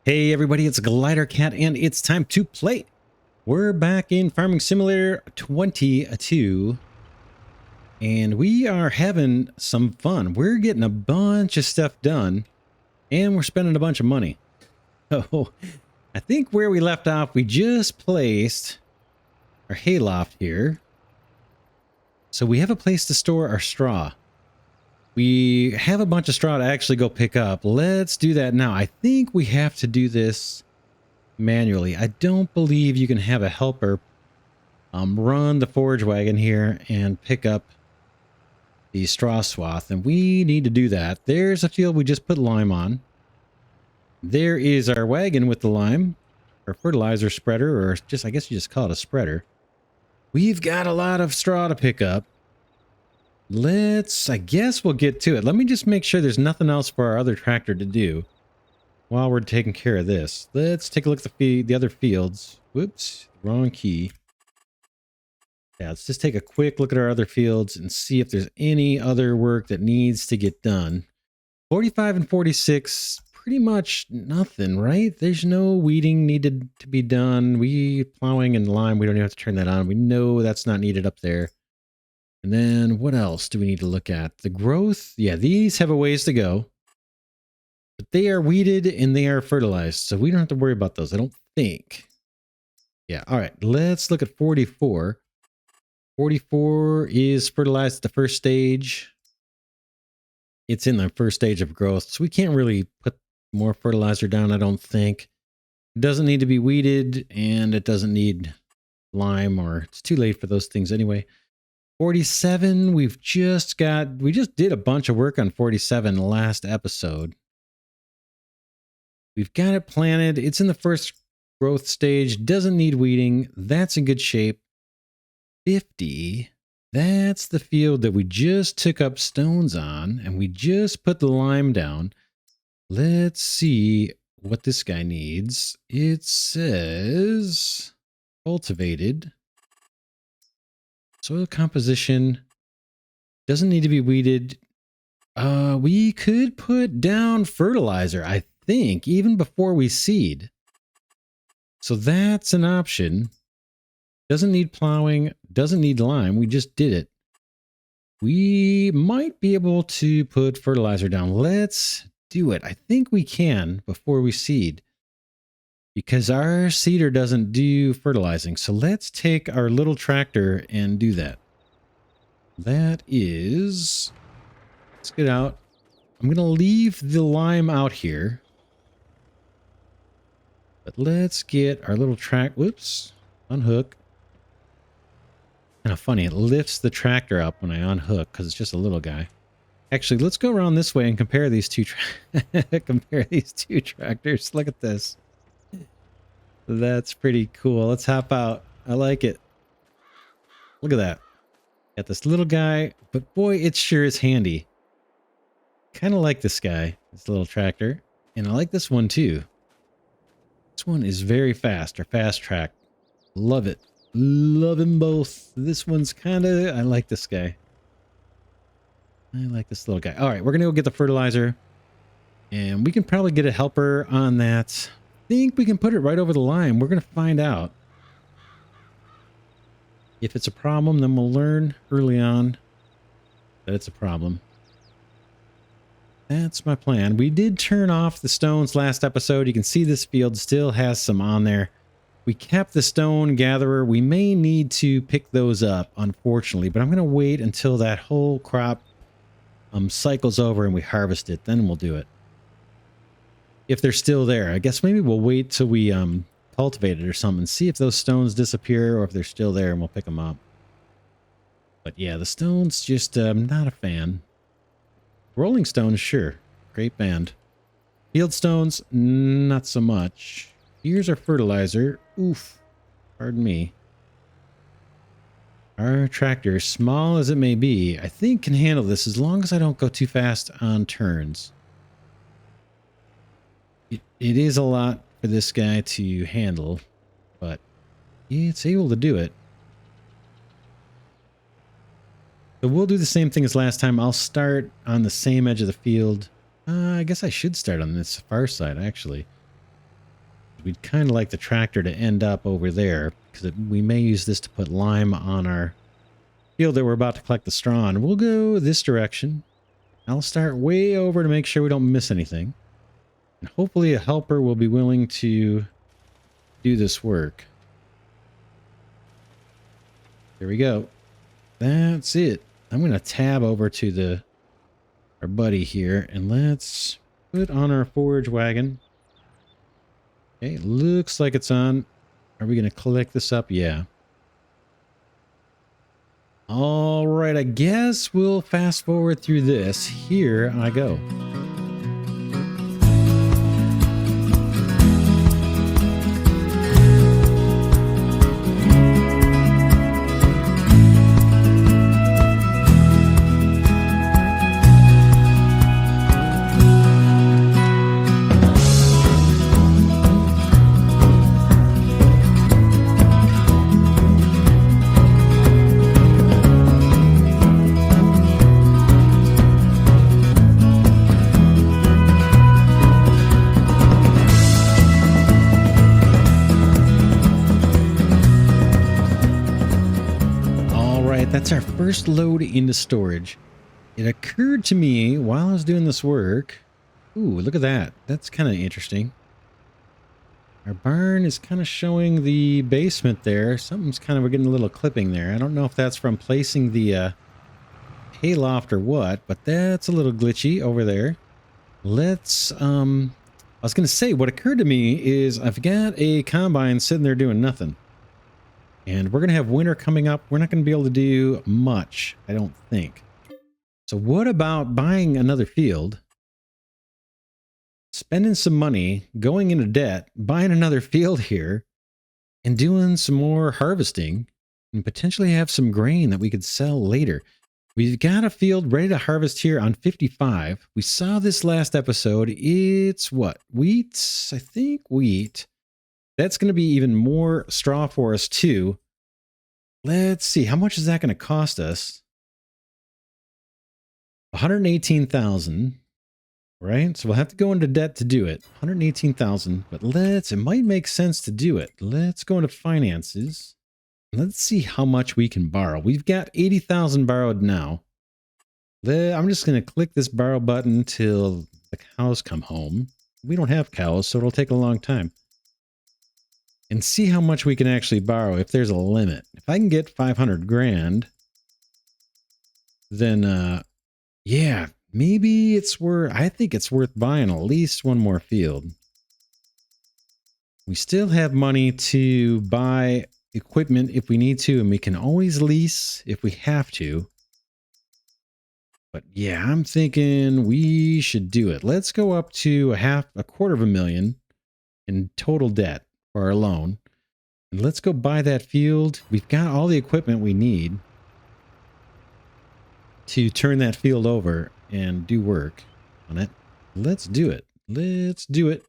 Hey everybody, it's Glidercat and it's time to play. We're back in Farming Simulator 22 and we are having some fun. We're getting a bunch of stuff done and we're spending a bunch of money. So I think where we left off, we just placed our hayloft here. So we have a place to store our straw. We have a bunch of straw to actually go pick up. Let's do that now. I think we have to do this manually. I don't believe you can have a helper run the forage wagon here and pick up the straw swath, and we need to do that. There's a field we just put lime on. There is our wagon with the lime, or fertilizer spreader, or just, I guess you just call it a spreader. We've got a lot of straw to pick up. I guess we'll get to it. Let me just make sure there's nothing else for our other tractor to do while we're taking care of this. Let's take a look at the other fields. Whoops, wrong key. Yeah, let's just take a quick look at our other fields and see if there's any other work that needs to get done. 45 and 46, pretty much nothing, right? There's no weeding needed to be done. Plowing and lime, we don't even have to turn that on. We know that's not needed up there. And then what else do we need to look at? The growth, yeah, these have a ways to go. But they are weeded and they are fertilized, so we don't have to worry about those, I don't think. Yeah, all right, let's look at 44. 44 is fertilized at the first stage. It's in the first stage of growth, so we can't really put more fertilizer down, I don't think. It doesn't need to be weeded, and it doesn't need lime, or it's too late for those things anyway. 47, we just did a bunch of work on 47 last episode. We've got it planted. It's in the first growth stage. Doesn't need weeding. That's in good shape. 50, that's the field that we just took up stones on, and we just put the lime down. Let's see what this guy needs. It says cultivated. Soil composition. Doesn't need to be weeded. We could put down fertilizer, I think, even before we seed. So that's an option. Doesn't need plowing, doesn't need lime. We just did it. We might be able to put fertilizer down. Let's do it. I think we can before we seed, because our seeder doesn't do fertilizing. So let's take our little tractor and do that. Let's get out. I'm going to leave the lime out here. But let's get our little whoops, unhook. Kind of funny, it lifts the tractor up when I unhook because it's just a little guy. Actually, let's go around this way and compare these two tractors. Look at this. That's pretty cool. Let's hop out. I like it. Look at that. Got this little guy, but boy, it sure is handy. Kind of like this guy, this little tractor. And I like this one too. This one is very fast, or fast track. Love it. Love them both. This one's I like this guy. I like this little guy. All right, we're going to go get the fertilizer. And we can probably get a helper on that. I think we can put it right over the lime. We're going to find out. If it's a problem, then we'll learn early on that it's a problem. That's my plan. We did turn off the stones last episode. You can see this field still has some on there. We kept the stone gatherer. We may need to pick those up, unfortunately, but I'm going to wait until that whole crop cycles over and we harvest it. Then we'll do it. If they're still there. I guess maybe we'll wait till we cultivate it or something. See if those stones disappear or if they're still there, and we'll pick them up. But yeah, the stones, just not a fan. Rolling stones, sure. Great band. Field stones, not so much. Here's our fertilizer. Oof. Pardon me. Our tractor, small as it may be, I think can handle this as long as I don't go too fast on turns. It is a lot for this guy to handle, but it's able to do it. So we'll do the same thing as last time. I'll start on the same edge of the field. I guess I should start on this far side, actually. We'd kind of like the tractor to end up over there because we may use this to put lime on our field that we're about to collect the straw on. We'll go this direction. I'll start way over to make sure we don't miss anything. And hopefully a helper will be willing to do this work. There we go. That's it. I'm going to tab over to our buddy here and let's put on our forage wagon. Okay, looks like it's on. Are we going to collect this up? Yeah. All right, I guess we'll fast forward through this. Here I go. That's our first load into storage. It occurred to me while I was doing this work. Ooh, look at that. That's kind of interesting. Our barn is kind of showing the basement there. Something's kind of, we're getting a little clipping there. I don't know if that's from placing the hay loft or what, but that's a little glitchy over there. Let's, I was going to say, what occurred to me is I've got a combine sitting there doing nothing. And we're going to have winter coming up. We're not going to be able to do much, I don't think. So what about buying another field, spending some money, going into debt, buying another field here, and doing some more harvesting, and potentially have some grain that we could sell later. We've got a field ready to harvest here on 55. We saw this last episode. It's what? Wheat? I think wheat. That's going to be even more straw for us too. Let's see. How much is that going to cost us? 118,000. Right? So we'll have to go into debt to do it. 118,000. But it might make sense to do it. Let's go into finances. Let's see how much we can borrow. We've got 80,000 borrowed now. I'm just going to click this borrow button till the cows come home. We don't have cows, so it'll take a long time. And see how much we can actually borrow if there's a limit. If I can get 500 grand, then yeah, maybe it's worth, I think it's worth buying at least one more field. We still have money to buy equipment if we need to, and we can always lease if we have to. But yeah, I'm thinking we should do it. Let's go up to $250,000 in total debt for our loan. And let's go buy that field. We've got all the equipment we need to turn that field over and do work on it. Let's do it. Let's do it.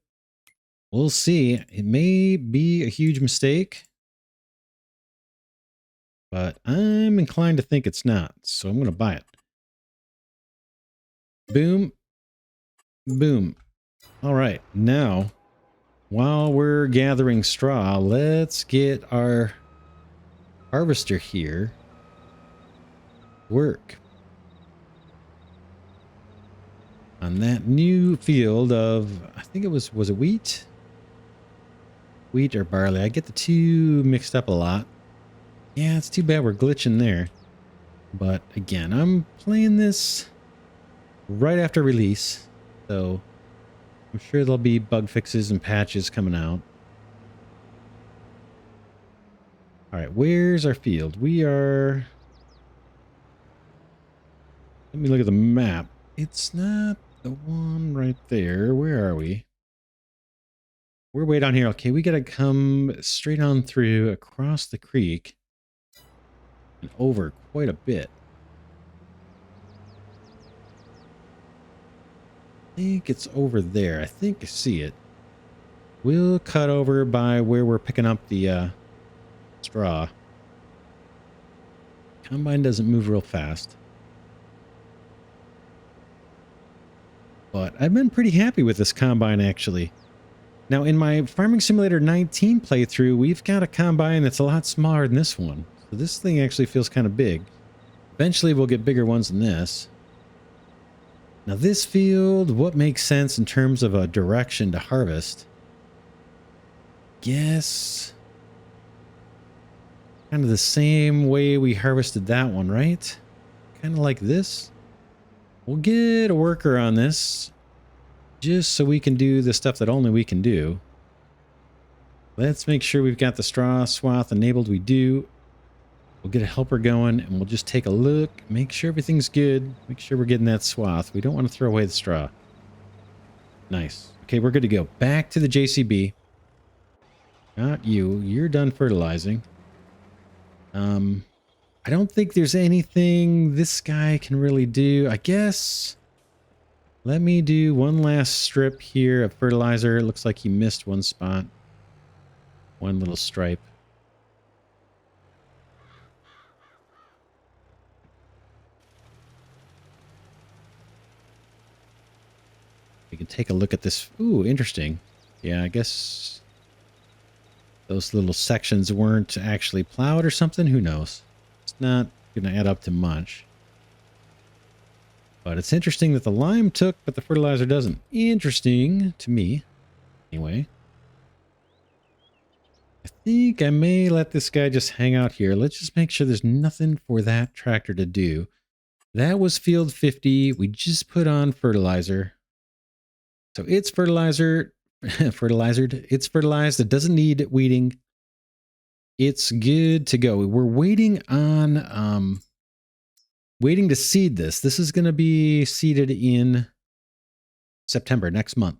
We'll see. It may be a huge mistake, but I'm inclined to think it's not. So I'm going to buy it. Boom. Boom. All right. Now, while we're gathering straw, let's get our harvester here work on that new field of, I think it was it wheat? Wheat or barley. I get the two mixed up a lot. Yeah, it's too bad we're glitching there. But again, I'm playing this right after release, so I'm sure there'll be bug fixes and patches coming out. All right, where's our field? We are... Let me look at the map. It's not the one right there. Where are we? We're way down here. Okay, we got to come straight on through across the creek and over quite a bit. I think it's over there. I think I see it. We'll cut over by where we're picking up the straw. Combine doesn't move real fast. But I've been pretty happy with this combine, actually. Now, in my Farming Simulator 19 playthrough, we've got a combine that's a lot smaller than this one. So this thing actually feels kind of big. Eventually, we'll get bigger ones than this. Now, this field, what makes sense in terms of a direction to harvest? Guess kind of the same way we harvested that one, right? Kind of like this. We'll get a worker on this just so we can do the stuff that only we can do. Let's make sure we've got the straw swath enabled. We do. We'll get a helper going and we'll just take a look, make sure everything's good, make sure we're getting that swath. We don't want to throw away the straw. Nice. Okay, we're good to go. Back to the JCB. Not you. You're done fertilizing. I don't think there's anything this guy can really do. I guess let me do one last strip here of fertilizer. It looks like he missed one spot. One little stripe. We can take a look at this. Ooh, interesting. Yeah, I guess those little sections weren't actually plowed or something. Who knows? It's not going to add up to much. But it's interesting that the lime took, but the fertilizer doesn't. Interesting to me. Anyway. I think I may let this guy just hang out here. Let's just make sure there's nothing for that tractor to do. That was field 50. We just put on fertilizer. So it's fertilizer. It's fertilized. It doesn't need weeding. It's good to go. We're waiting on waiting to seed this. This is going to be seeded in September, next month.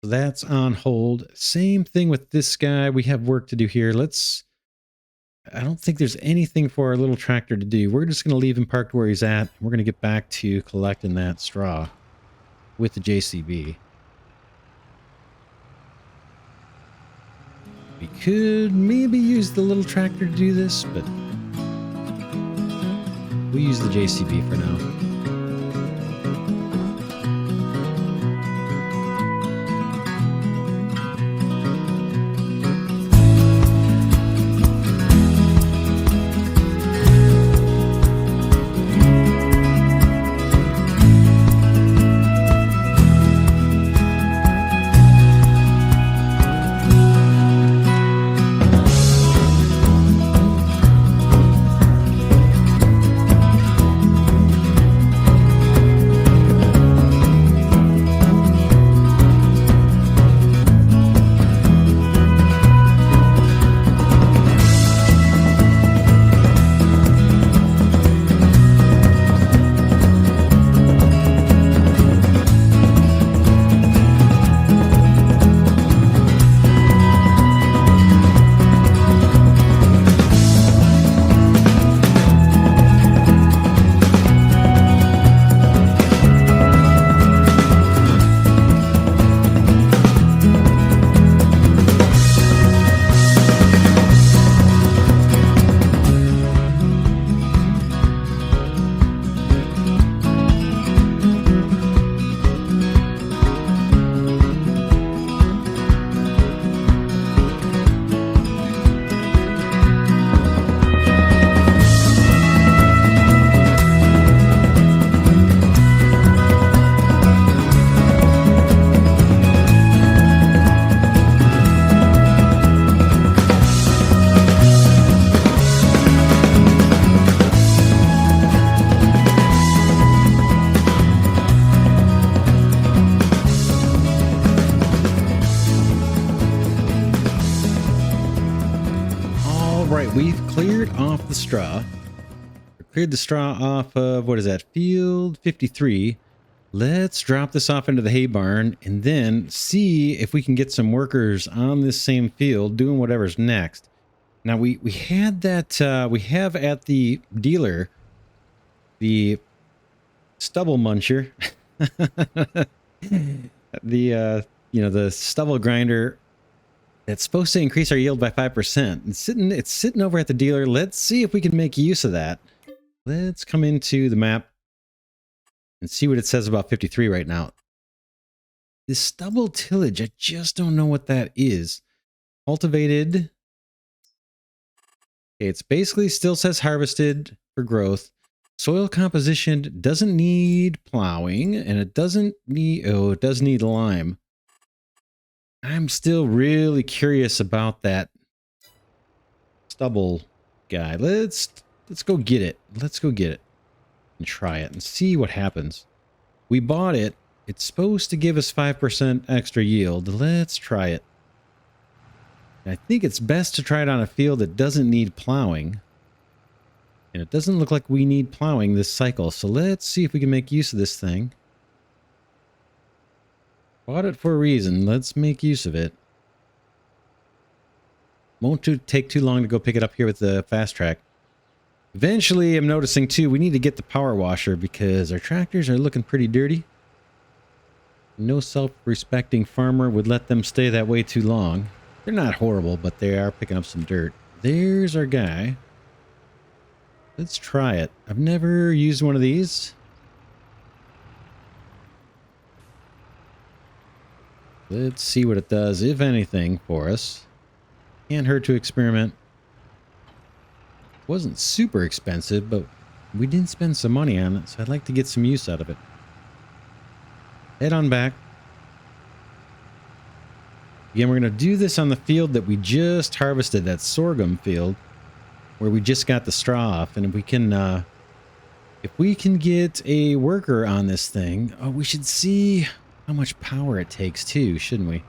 So that's on hold. Same thing with this guy. We have work to do here. I don't think there's anything for our little tractor to do. We're just going to leave him parked where he's at. We're going to get back to collecting that straw with the JCB. We could maybe use the little tractor to do this, but we'll use the JCB for now. We've cleared off the straw. Cleared the straw off of, what is that, field 53. Let's drop this off into the hay barn and then see if we can get some workers on this same field doing whatever's next. Now, we had that, we have at the dealer, the stubble muncher, the stubble grinder. It's supposed to increase our yield by 5%. It's sitting over at the dealer. Let's see if we can make use of that. Let's come into the map and see what it says about 53 right now. This stubble tillage, I just don't know what that is. Cultivated. Okay, it's basically still says harvested for growth. Soil composition doesn't need plowing, and it doesn't need, oh, it does need lime. I'm still really curious about that stubble guy. Let's go get it. Let's go get it and try it and see what happens. We bought it. It's supposed to give us 5% extra yield. Let's try it. I think it's best to try it on a field that doesn't need plowing. And it doesn't look like we need plowing this cycle. So let's see if we can make use of this thing. Bought it for a reason. Let's make use of it. Won't take too long to go pick it up here with the fast track. Eventually, I'm noticing too, we need to get the power washer because our tractors are looking pretty dirty. No self-respecting farmer would let them stay that way too long. They're not horrible, but they are picking up some dirt. There's our guy. Let's try it. I've never used one of these. Let's see what it does, if anything, for us. Can't hurt to experiment. Wasn't super expensive, but we did spend some money on it, so I'd like to get some use out of it. Head on back. Again, we're going to do this on the field that we just harvested, that sorghum field, where we just got the straw off. And if we can get a worker on this thing, oh, we should see how much power it takes too, shouldn't we?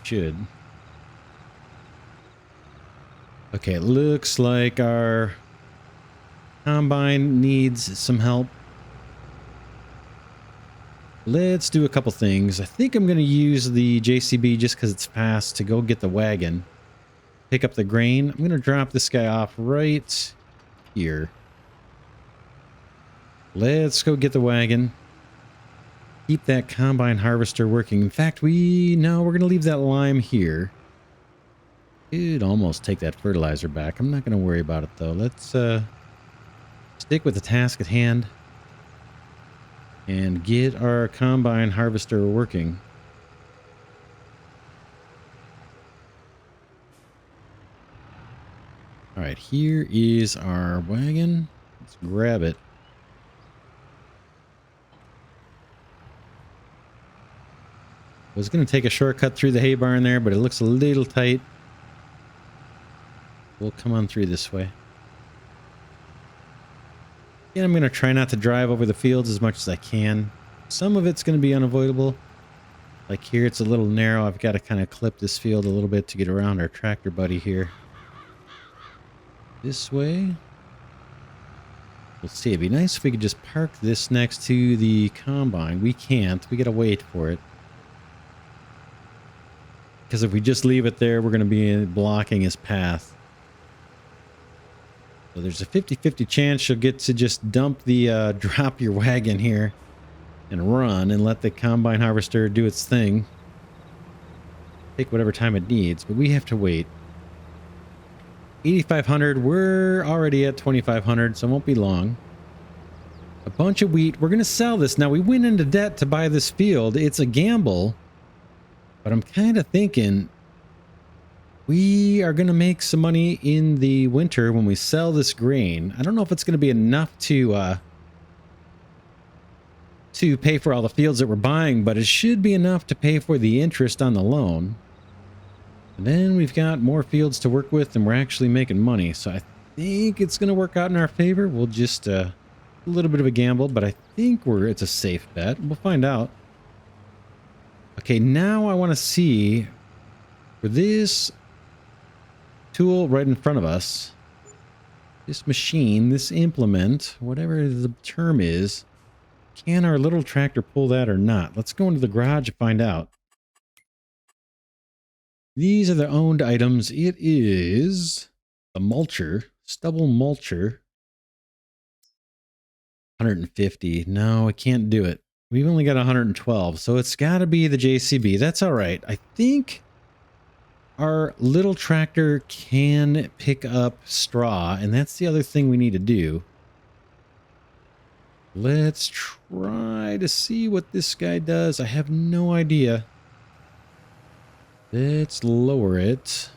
Should. Okay, it looks like our combine needs some help. Let's do a couple things. I think I'm going to use the JCB just because it's fast to go get the wagon. Pick up the grain. I'm going to drop this guy off right here. Let's go get the wagon. Keep that combine harvester working. In fact, we're going to leave that lime here. Could almost take that fertilizer back. I'm not going to worry about it though. Let's stick with the task at hand and get our combine harvester working. All right, here is our wagon. Let's grab it. I was going to take a shortcut through the hay barn there, but it looks a little tight. We'll come on through this way. And I'm going to try not to drive over the fields as much as I can. Some of it's going to be unavoidable. Like here, it's a little narrow. I've got to kind of clip this field a little bit to get around our tractor buddy here. This way. We'll see. It'd be nice if we could just park this next to the combine. We can't. We got to wait for it. Because if we just leave it there, we're going to be blocking his path. So there's a 50-50 chance you'll get to just dump the, drop your wagon here and run and let the combine harvester do its thing. Take whatever time it needs, but we have to wait. 8,500, we're already at 2,500, so it won't be long. A bunch of wheat. We're going to sell this. Now, we went into debt to buy this field. It's a gamble, but I'm kind of thinking we are going to make some money in the winter when we sell this grain. I don't know if it's going to be enough to pay for all the fields that we're buying, but it should be enough to pay for the interest on the loan. And then we've got more fields to work with and we're actually making money. So I think it's going to work out in our favor. We'll just, a little bit of a gamble, but I think it's a safe bet. We'll find out. Okay, now I want to see for this tool right in front of us, this machine, this implement, whatever the term is, can our little tractor pull that or not? Let's go into the garage and find out. These are the owned items. It is a mulcher, stubble mulcher. 150. No, I can't do it. We've only got 112, so it's got to be the JCB. That's all right. I think our little tractor can pick up straw, and that's the other thing we need to do. Let's try to see what this guy does. I have no idea. Let's lower it.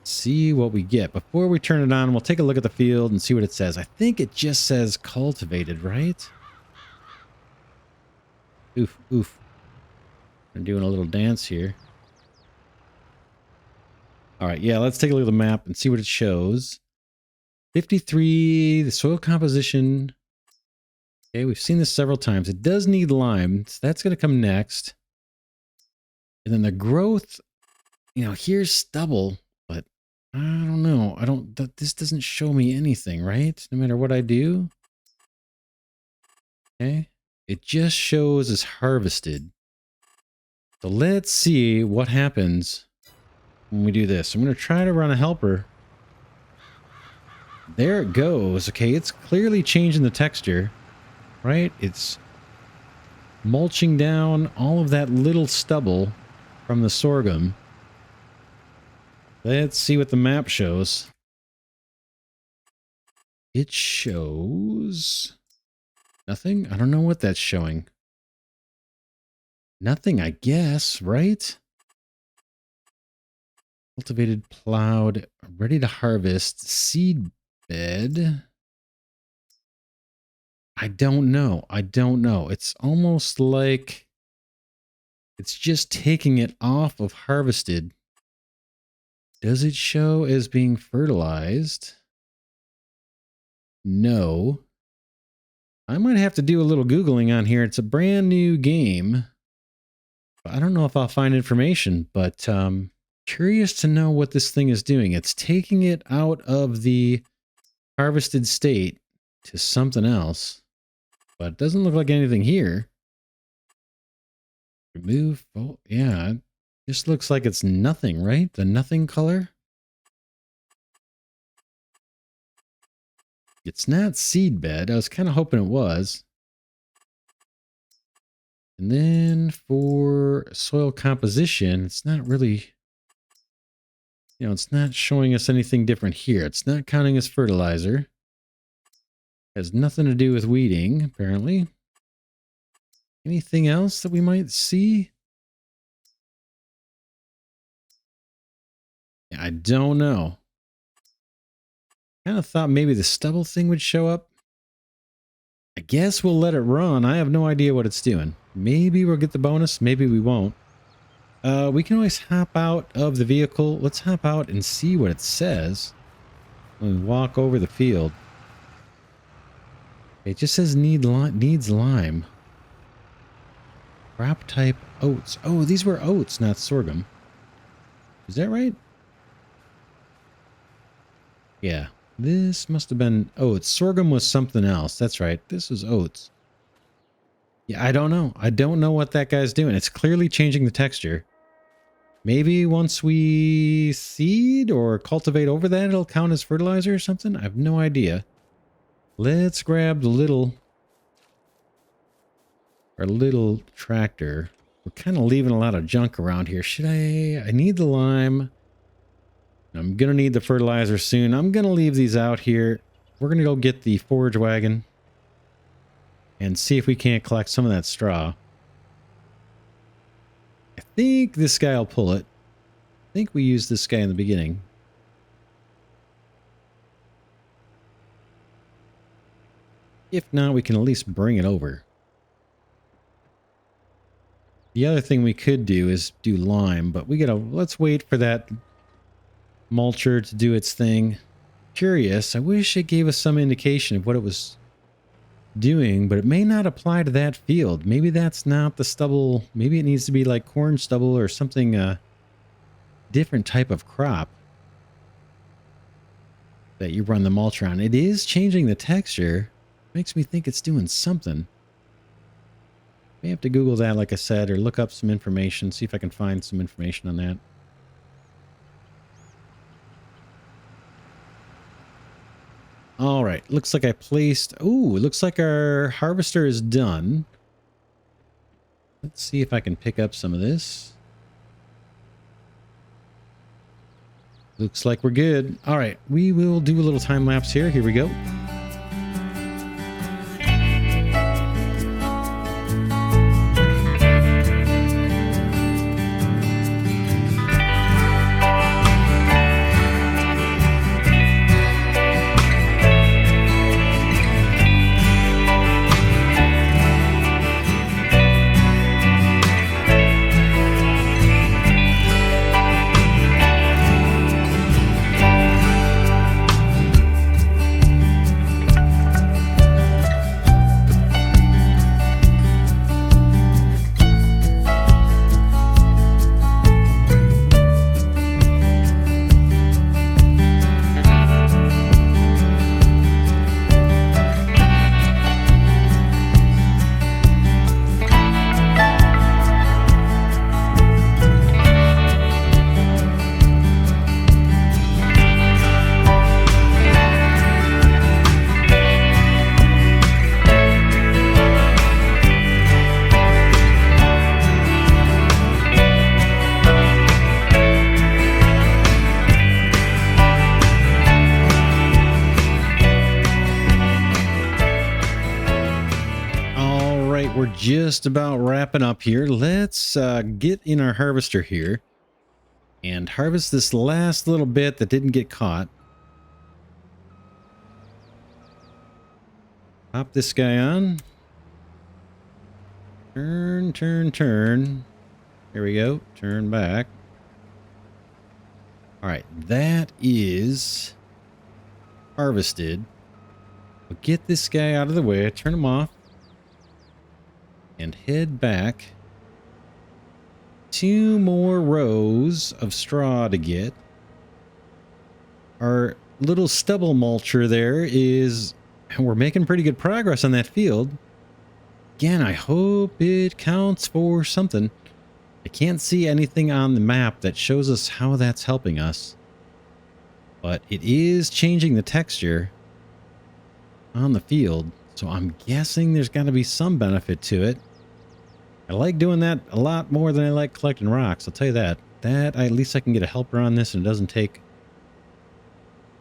See what we get. Before we turn it on, we'll take a look at the field and see what it says. I think it just says cultivated, right? Oof, oof. I'm doing a little dance here. All right, yeah, let's take a look at the map and see what it shows. 53, the soil composition. Okay, we've seen this several times. It does need lime, so that's going to come next. And then the growth, you know, here's stubble, but I don't know. This doesn't show me anything, right? No matter what I do. Okay, it just shows as harvested. So let's see what happens when we do this. I'm going to try to run a helper. There it goes. Okay, it's clearly changing the texture, right? It's mulching down all of that little stubble from the sorghum. Let's see what the map shows. It shows nothing. I don't know what that's showing. Nothing, I guess, right? Cultivated, plowed, ready to harvest, seed bed. I don't know. I don't know. It's almost like it's just taking it off of harvested. Does it show as being fertilized? No. I might have to do a little Googling on here. It's a brand new game. I don't know if I'll find information, but curious to know what this thing is doing. It's taking it out of the harvested state to something else, but it doesn't look like anything here. Remove. Oh, yeah. It just looks like it's nothing, right? The nothing color. It's not seed bed. I was kind of hoping it was. And then for soil composition, it's not really, you know, it's not showing us anything different here. It's not counting as fertilizer. Has nothing to do with weeding, apparently. Anything else that we might see? I don't know. Kind of thought maybe the stubble thing would show up. I guess we'll let it run. I have no idea what it's doing. Maybe we'll get the bonus. Maybe we won't. We can always hop out of the vehicle. Let's hop out and see what it says when we walk over the field. It just says needs lime. Crop type oats. Oh, these were oats, not sorghum. Is that right? Yeah. This must have been oats. Sorghum was something else. That's right. This was oats. Yeah, I don't know. I don't know what that guy's doing. It's clearly changing the texture. Maybe once we seed or cultivate over that, it'll count as fertilizer or something? I have no idea. Let's grab the our little tractor. We're kind of leaving a lot of junk around here. Should I need the lime. I'm going to need the fertilizer soon. I'm going to leave these out here. We're going to go get the forage wagon and see if we can't collect some of that straw. I think this guy will pull it. I think we used this guy in the beginning. If not, we can at least bring it over. The other thing we could do is do lime, but let's wait for that mulcher to do its thing. Curious. I wish it gave us some indication of what it was doing, but it may not apply to that field. Maybe that's not the stubble. Maybe it needs to be like corn stubble or something, different type of crop that you run the mulcher on. It is changing the texture. Makes me think it's doing something. May have to Google that, like I said, or look up some information, see if I can find some information on that. All right, looks like I placed... Ooh, it looks like our harvester is done. Let's see if I can pick up some of this. Looks like we're good. All right, we will do a little time lapse here. Here we go. just about wrapping up here. Let's get in our harvester here and harvest this last little bit that didn't get caught. Pop this guy on. Turn, turn, turn. There we go. Turn back. All right, that is harvested. We'll get this guy out of the way, turn him off, and head back. 2 more rows of straw to get. Our little stubble mulcher there is, we're making pretty good progress on that field. Again, I hope it counts for something. I can't see anything on the map that shows us how that's helping us. But it is changing the texture on the field, so I'm guessing there's got to be some benefit to it. I like doing that a lot more than I like collecting rocks, I'll tell you that. At least I can get a helper on this and it doesn't take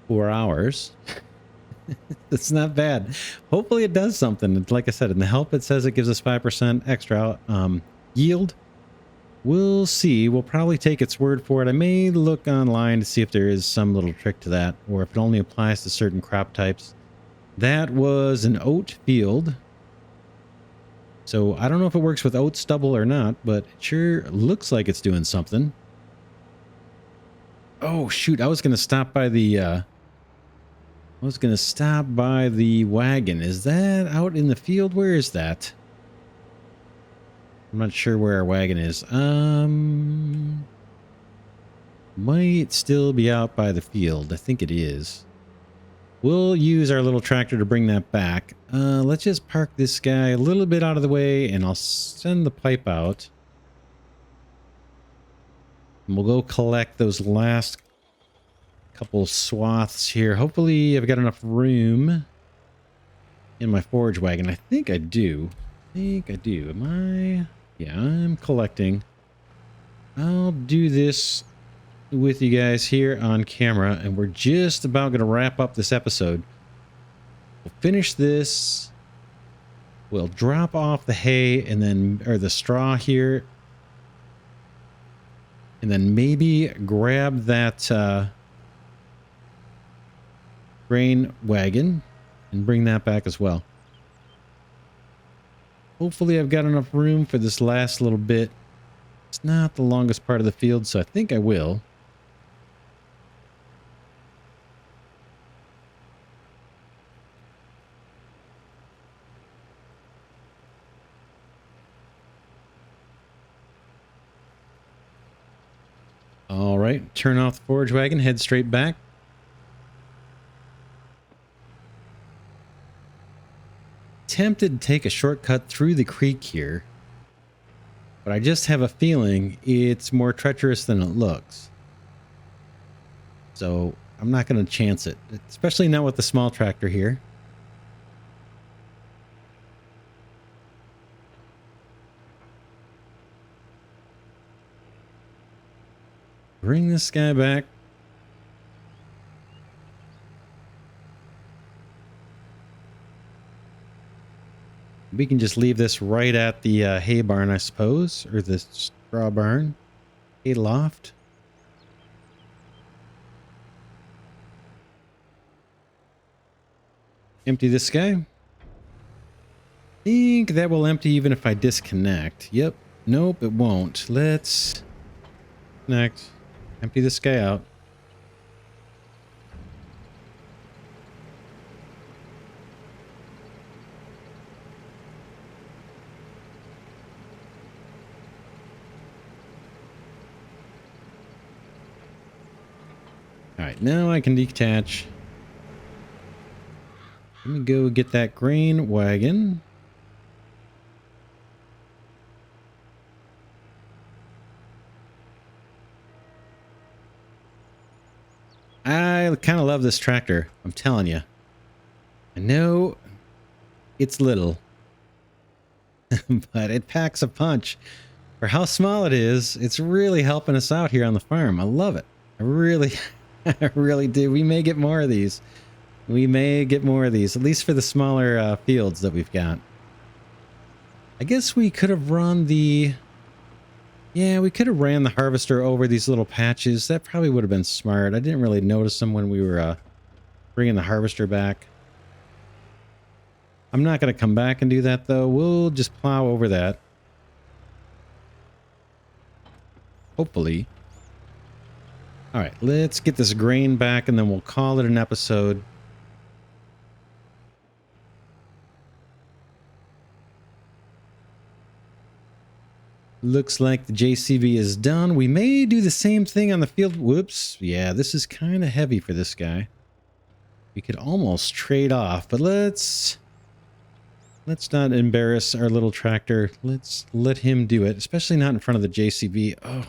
4 hours. That's not bad. Hopefully it does something. Like I said, in the help it says it gives us 5% extra yield. We'll see. We'll probably take its word for it. I may look online to see if there is some little trick to that, or if it only applies to certain crop types. That was an oat field. So I don't know if it works with oat stubble or not, but it sure looks like it's doing something. Oh shoot, I was going to stop by the wagon. Is that out in the field? Where is that? I'm not sure where our wagon is. Might still be out by the field. I think it is. We'll use our little tractor to bring that back. Let's just park this guy a little bit out of the way, and I'll send the pipe out. And we'll go collect those last couple swaths here. Hopefully I've got enough room in my forage wagon. I think I do. Am I? Yeah, I'm collecting. I'll do this with you guys here on camera, and we're just about going to wrap up this episode. We'll finish this. We'll drop off the hay and then, or the straw here, and then maybe grab that grain wagon and bring that back as well. Hopefully I've got enough room for this last little bit. It's not the longest part of the field, so I think I will. All right, turn off the forage wagon, head straight back. Tempted to take a shortcut through the creek here, but I just have a feeling it's more treacherous than it looks. So I'm not going to chance it, especially not with the small tractor here. Bring this guy back. We can just leave this right at the hay barn, I suppose, or the straw barn, hay loft. Empty this guy. I think that will empty even if I disconnect. Yep. Nope, it won't. Let's connect. Empty this guy out. All right, now I can detach. Let me go get that grain wagon. I kind of love this tractor, I'm telling you. I know it's little, but it packs a punch. For how small it is, it's really helping us out here on the farm. I love it. I really do. We may get more of these. At least for the smaller fields that we've got. I guess we could have run the... Yeah, we could have ran the harvester over these little patches. That probably would have been smart. I didn't really notice them when we were bringing the harvester back. I'm not going to come back and do that, though. We'll just plow over that. Hopefully. All right, let's get this grain back, and then we'll call it an episode. Looks like the JCB is done. We may do the same thing on the field. Whoops. Yeah, this is kind of heavy for this guy. We could almost trade off, but let's not embarrass our little tractor. Let's let him do it, especially not in front of the JCB. Oh,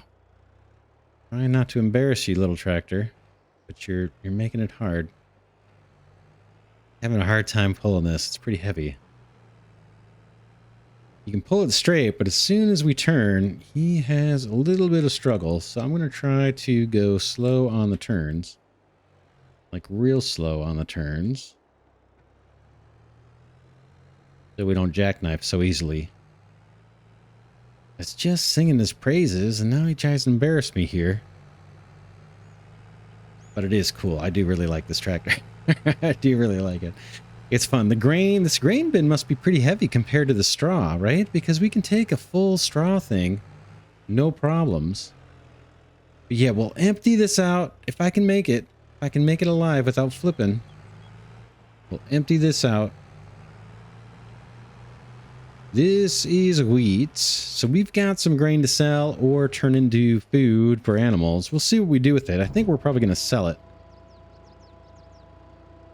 try not to embarrass you, little tractor, but you're making it hard. Having a hard time pulling this. It's pretty heavy. You can pull it straight, but as soon as we turn, he has a little bit of struggle. So I'm going to try to go slow on the turns. Like real slow on the turns. So we don't jackknife so easily. It's just singing his praises, and now he tries to embarrass me here. But it is cool. I do really like this tractor. I do really like it. It's fun. This grain bin must be pretty heavy compared to the straw, right? Because we can take a full straw thing, no problems. But yeah, we'll empty this out if I can make it. If I can make it alive without flipping. We'll empty this out. This is wheat. So we've got some grain to sell or turn into food for animals. We'll see what we do with it. I think we're probably going to sell it.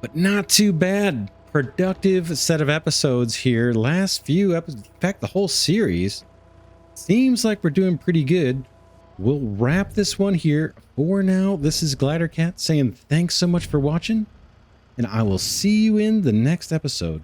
But not too bad. Productive set of episodes here. Last few episodes, in fact, the whole series. Seems like we're doing pretty good. We'll wrap this one here. For now, this is Glidercat saying thanks so much for watching, and I will see you in the next episode.